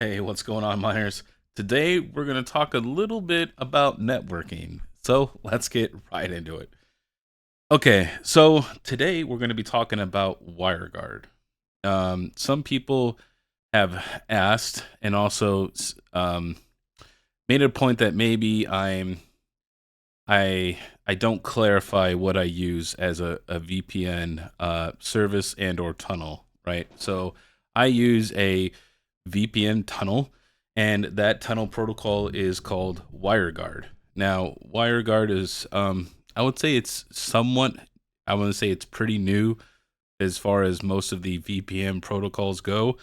Hey, what's going on, miners? Today we're going to talk a little bit about networking. So let's get right into it. Okay, so today we're going to be talking about WireGuard. Some people have asked and also made a point that maybe I don't clarify what I use as a VPN service and or tunnel, right? So I use a VPN tunnel, and that tunnel protocol is called WireGuard. Now, WireGuard is, I would say it's somewhat, I want to say it's pretty new as far as most of the VPN protocols go.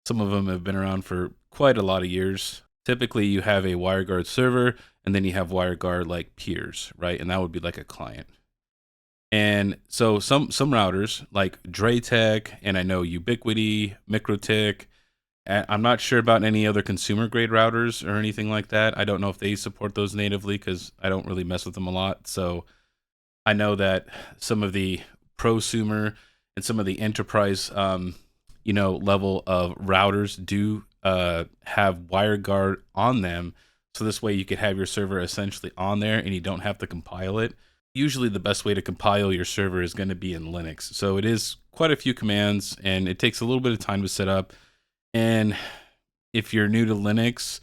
Some of them have been around for quite a lot of years. Typically, you have a WireGuard server, and then you have WireGuard like peers, right? And that would be like a client. And so some routers like Draytech, and I know Ubiquiti, MikroTik. I'm not sure about any other consumer grade routers or anything like that. I don't know if they support those natively because I don't really mess with them a lot. So I know that some of the prosumer and some of the enterprise, level of routers do have WireGuard on them. So this way you could have your server essentially on there and you don't have to compile it. Usually the best way to compile your server is going to be in Linux. So it is quite a few commands and it takes a little bit of time to set up. And if you're new to Linux,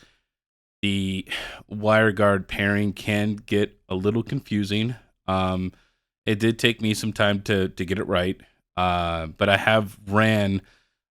the WireGuard pairing can get a little confusing. It did take me some time to get it right, but I have ran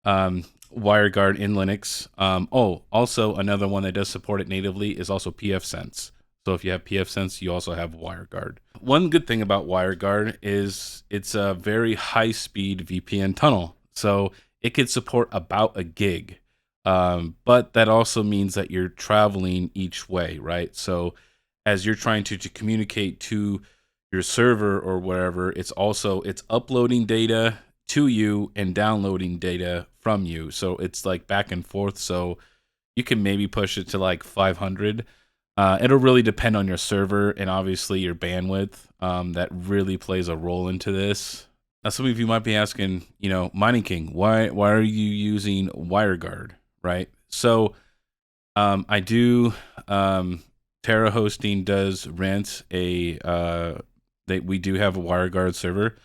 WireGuard in Linux. Also another one that does support it natively is also pfSense. So if you have pfSense, you also have WireGuard. One good thing about WireGuard is it's a very high-speed VPN tunnel. So it could support about a gig. But that also means that you're traveling each way, right? So as you're trying to communicate to your server or wherever, it's uploading data to you and downloading data from you. So it's like back and forth. So you can maybe push it to like 500. It'll really depend on your server and obviously your bandwidth. That really plays a role into this. Now, some of you might be asking, Mining King, why are you using WireGuard, right? So I do. Terra Hosting does rent we do have a WireGuard server.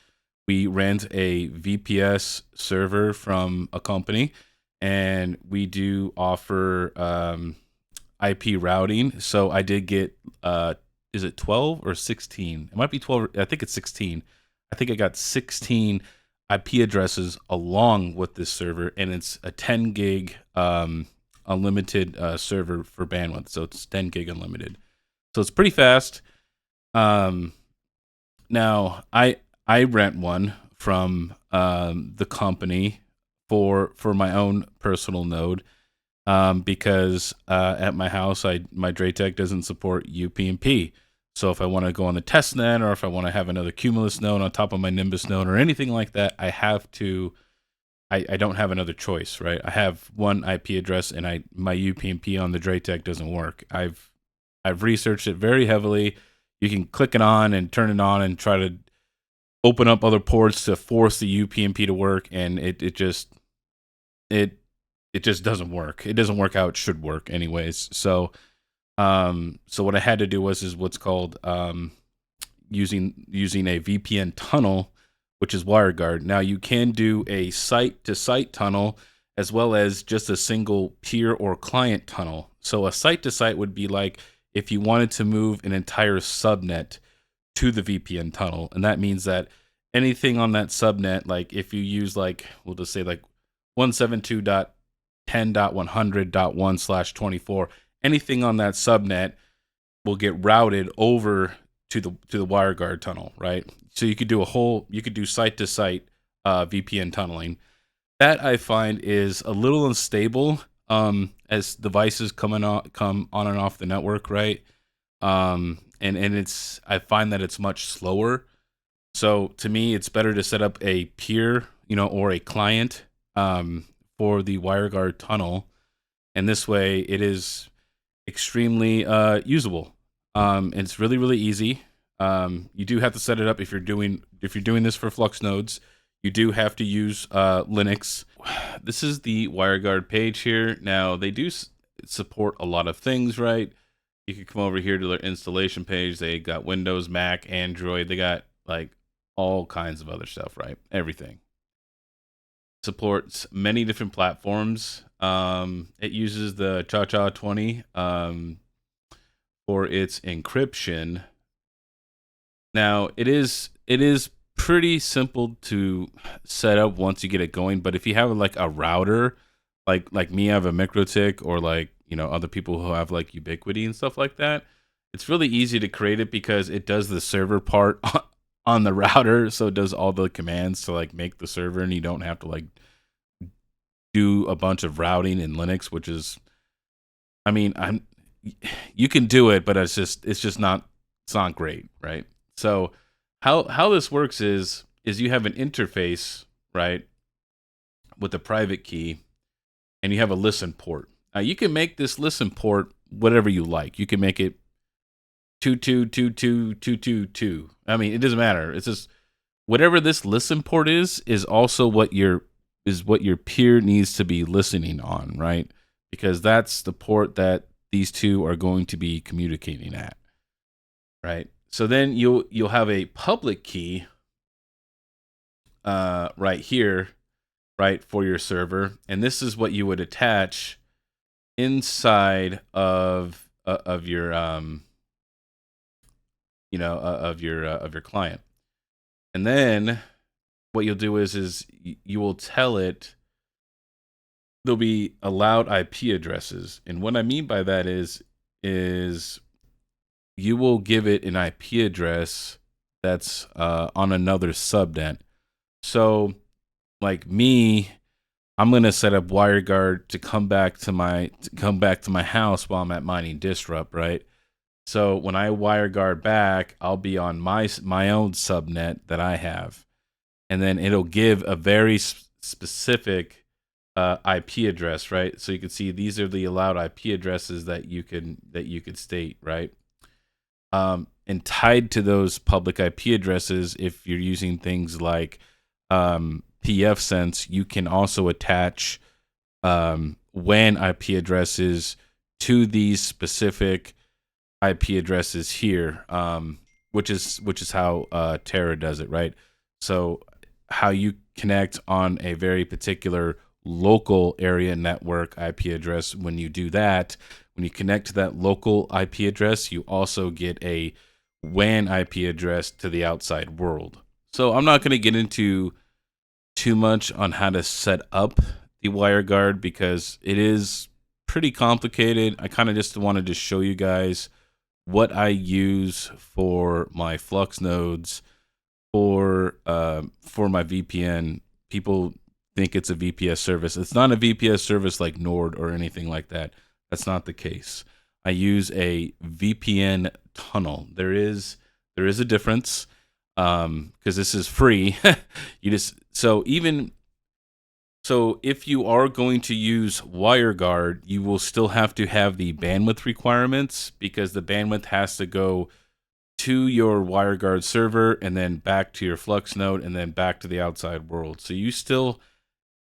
We rent a VPS server from a company, and we do offer IP routing. So I did get, is it 12 or 16? It might be 12. I think it's 16. I think I got 16 IP addresses along with this server, and it's a 10 gig unlimited server for bandwidth. So it's 10 gig unlimited. So it's pretty fast. Now I rent one from the company for my own personal node. Because at my house, my Draytech doesn't support UPnP. So if I want to go on the test net, or if I want to have another Cumulus node on top of my Nimbus node, or anything like that, I have to. I don't have another choice, right? I have one IP address, and my UPnP on the Draytech doesn't work. I've researched it very heavily. You can click it on and turn it on and try to open up other ports to force the UPnP to work, and it just doesn't work. It doesn't work how it should work anyways. So what I had to do was what's called using a VPN tunnel, which is WireGuard. Now you can do a site to site tunnel as well as just a single peer or client tunnel. So a site to site would be like if you wanted to move an entire subnet to the VPN tunnel, and that means that anything on that subnet, like if you use we'll just say 172.10.100.1/24, anything on that subnet will get routed over to the WireGuard tunnel, right? So you could do site to site VPN tunneling. That I find is a little unstable as devices come on and off the network, right? And I find that it's much slower. So to me, it's better to set up a peer, or a client for the WireGuard tunnel, and this way it is extremely usable. It's really, really easy. You do have to set it up if you're doing this for Flux nodes. You do have to use Linux. This is the WireGuard page here. Now they do support a lot of things, right? You can come over here to their installation page. They got Windows, Mac, Android. They got like all kinds of other stuff, right? Everything. Supports many different platforms. It uses the Cha-Cha 20 for its encryption. Now, it is pretty simple to set up once you get it going, but if you have like a router, like me, I have a MikroTik, or like, other people who have like Ubiquiti and stuff like that, it's really easy to create it because it does the server part on the router, so it does all the commands to like make the server, and you don't have to like do a bunch of routing in Linux, which is, I mean, you can do it, but it's not great, right? So how this works is you have an interface, right, with a private key, and you have a listen port. Now you can make this listen port whatever you like. You can make it 2222222. I mean, it doesn't matter. It's just whatever this listen port is also what your peer needs to be listening on, right? Because that's the port that these two are going to be communicating at, right? So then you'll have a public key right here, right, for your server, and this is what you would attach inside of your of your client. And then what you'll do is you will tell it there'll be allowed IP addresses. And what I mean by that is you will give it an IP address that's on another subnet. So like me, I'm gonna set up WireGuard to come back to my house while I'm at mining Disrupt, right? So when I WireGuard back, I'll be on my own subnet that I have, and then it'll give a very specific IP address, right? So you can see these are the allowed IP addresses that you could state, right? And tied to those public IP addresses, if you're using things like pfSense, you can also attach WAN IP addresses to these specific IP addresses here, which is how Terra does it, right? So how you connect on a very particular local area network IP address, when you do that, when you connect to that local IP address, you also get a WAN IP address to the outside world. So I'm not going to get into too much on how to set up the WireGuard because it is pretty complicated. I kind of just wanted to show you guys what I use for my Flux nodes for my VPN. People think it's a VPS service. It's not a VPS service like Nord or anything like that. That's not the case. I use a VPN tunnel. There is a difference because this is free. So if you are going to use WireGuard, you will still have to have the bandwidth requirements because the bandwidth has to go to your WireGuard server and then back to your Flux node and then back to the outside world. So you still,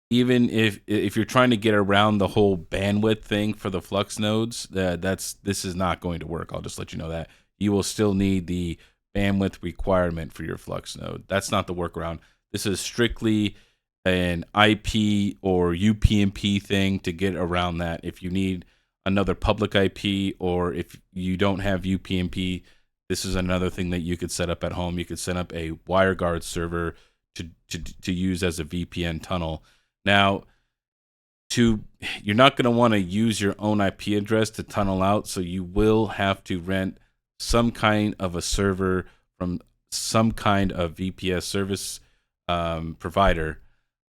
even if you're trying to get around the whole bandwidth thing for the Flux nodes, this is not going to work. I'll just let you know that. You will still need the bandwidth requirement for your Flux node. That's not the workaround. This is strictly an IP or UPnP thing to get around that. If you need another public IP or if you don't have UPnP, this is another thing that you could set up at home. You could set up a WireGuard server to use as a VPN tunnel. Now, you're not going to want to use your own IP address to tunnel out, so you will have to rent some kind of a server from some kind of VPS service provider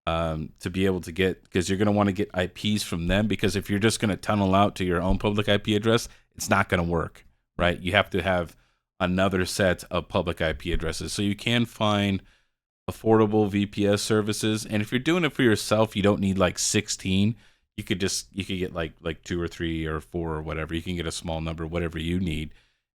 to be able to get, because you're going to want to get IPs from them, because if you're just going to tunnel out to your own public IP address, it's not going to work, right? You have to have another set of public IP addresses. So you can find affordable VPS services, and if you're doing it for yourself, you don't need like 16. You could get like 2 or 3 or 4 or whatever. You can get a small number, whatever you need,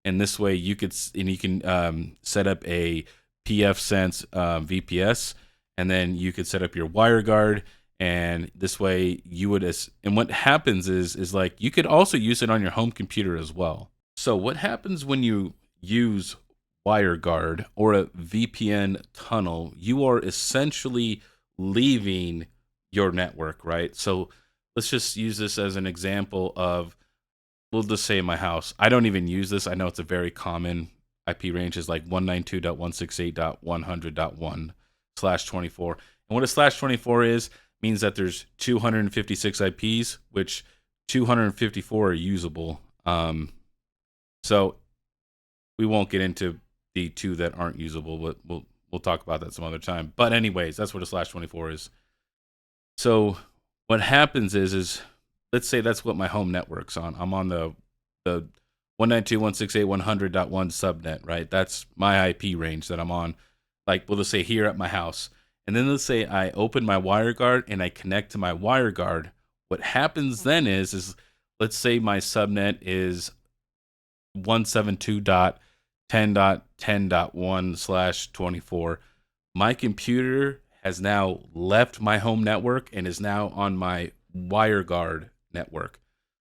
and this way you can set up a pfSense VPS, and then you could set up your WireGuard, And this way you would, and what happens is like you could also use it on your home computer as well. So what happens when you use WireGuard or a VPN tunnel? You are essentially leaving your network, right? So let's just use this as an example of, we'll just say in my house. I don't even use this. I know it's a very common IP range, is like 192.168.100.1/24. And what a /24 is, means that there's 256 IPs, which 254 are usable. So we won't get into the two that aren't usable, but we'll talk about that some other time. But anyways, that's what a /24 is. So what happens is let's say that's what my home network's on. I'm on the 192.168.100.1 subnet, right? That's my IP range that I'm on. Like we'll just say here at my house. And then let's say I open my WireGuard and I connect to my WireGuard. What happens then is let's say my subnet is 172.10.10.1/24. My computer has now left my home network and is now on my WireGuard network.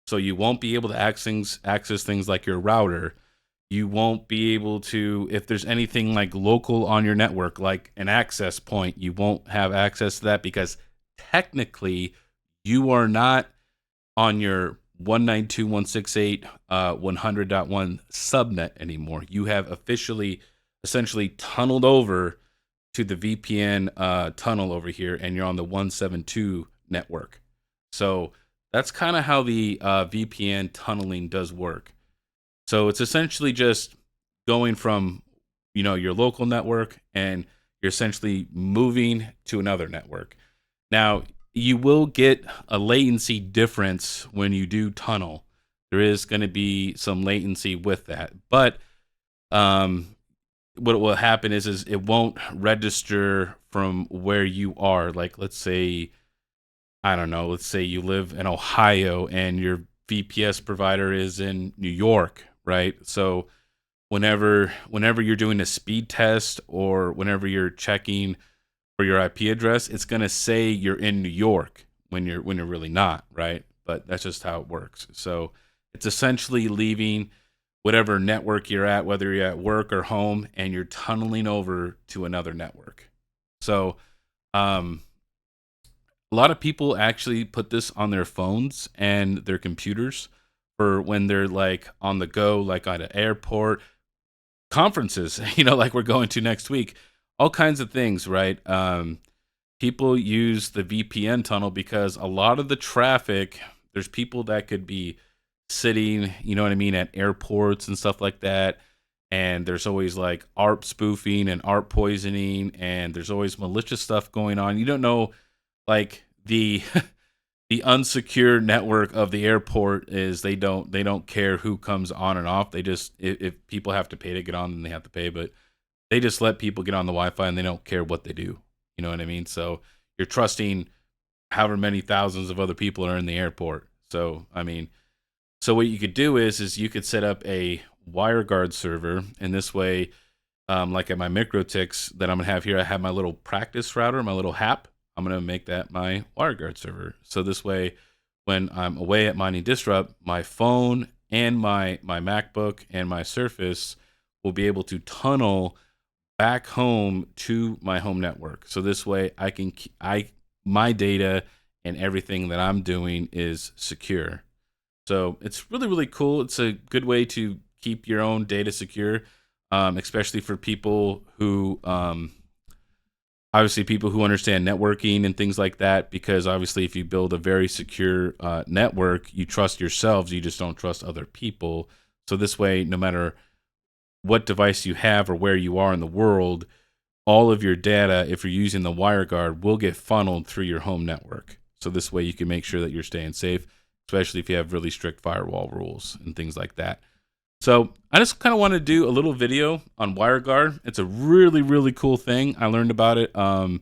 So you won't be able to access things like your router. You won't be able to, if there's anything like local on your network, like an access point, you won't have access to that because technically you are not on your 192.168.100.1 subnet anymore. You have officially essentially tunneled over to the VPN tunnel over here, and you're on the 172 network. So that's kind of how the VPN tunneling does work. So it's essentially just going from, your local network, and you're essentially moving to another network. Now, you will get a latency difference when you do tunnel. There is going to be some latency with that, but what will happen is it won't register from where you are. Like, let's say, I don't know, let's say you live in Ohio and your VPS provider is in New York, right? So whenever you're doing a speed test or whenever you're checking for your IP address, it's going to say you're in New York when you're really not, right? But that's just how it works. So it's essentially leaving whatever network you're at, whether you're at work or home, and you're tunneling over to another network. So a lot of people actually put this on their phones and their computers for when they're like on the go, like at an airport, conferences, like we're going to next week, all kinds of things, right? People use the VPN tunnel because a lot of the traffic, there's people that could be sitting, at airports and stuff like that. And there's always like ARP spoofing and ARP poisoning, and there's always malicious stuff going on. You don't know, like the the unsecure network of the airport is they don't care who comes on and off. They just, if people have to pay to get on, then they have to pay, but they just let people get on the Wi-Fi and they don't care what they do. You know what I mean? So you're trusting however many thousands of other people are in the airport. So so what you could do is you could set up a WireGuard server, and this way, like at my MikroTiks that I'm gonna have here, I have my little practice router, my little HAP. I'm gonna make that my WireGuard server. So this way, when I'm away at Mining Disrupt, my phone and my MacBook and my Surface will be able to tunnel back home to my home network. So this way, my data and everything that I'm doing is secure. So it's really, really cool. It's a good way to keep your own data secure, especially for people who, obviously people who understand networking and things like that, because obviously if you build a very secure network, you trust yourselves, you just don't trust other people. So this way, no matter what device you have or where you are in the world, all of your data, if you're using the WireGuard, will get funneled through your home network. So this way you can make sure that you're staying safe, especially if you have really strict firewall rules and things like that. So I just kind of want to do a little video on WireGuard. It's a really, really cool thing. I learned about it. I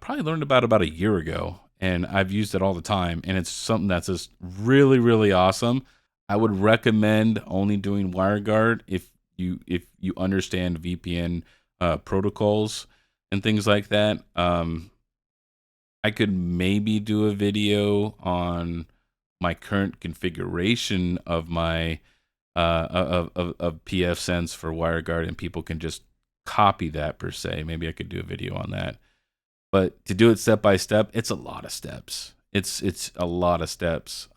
probably learned about a year ago, and I've used it all the time. And it's something that's just really, really awesome. I would recommend only doing WireGuard if you understand VPN protocols and things like that. I could maybe do a video on my current configuration of my of pfSense for WireGuard, and people can just copy that per se. Maybe I could do a video on that. But to do it step by step, it's a lot of steps. It's a lot of steps.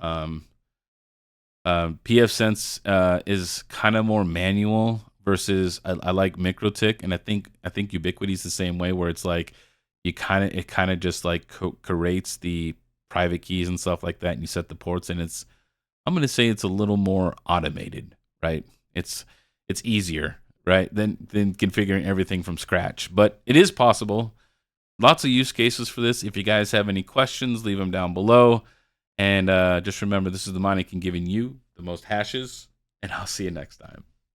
pfSense is kind of more manual versus I like MikroTik, and I think Ubiquiti's the same way, where it's like it kind of just like curates the private keys and stuff like that, and you set the ports, and I'm gonna say it's a little more automated, right? It's it's easier, right, than configuring everything from scratch, but it is possible. Lots of use cases for this. If you guys have any questions, leave them down below. And just remember, this is the Moneykin giving you the most hashes, and I'll see you next time.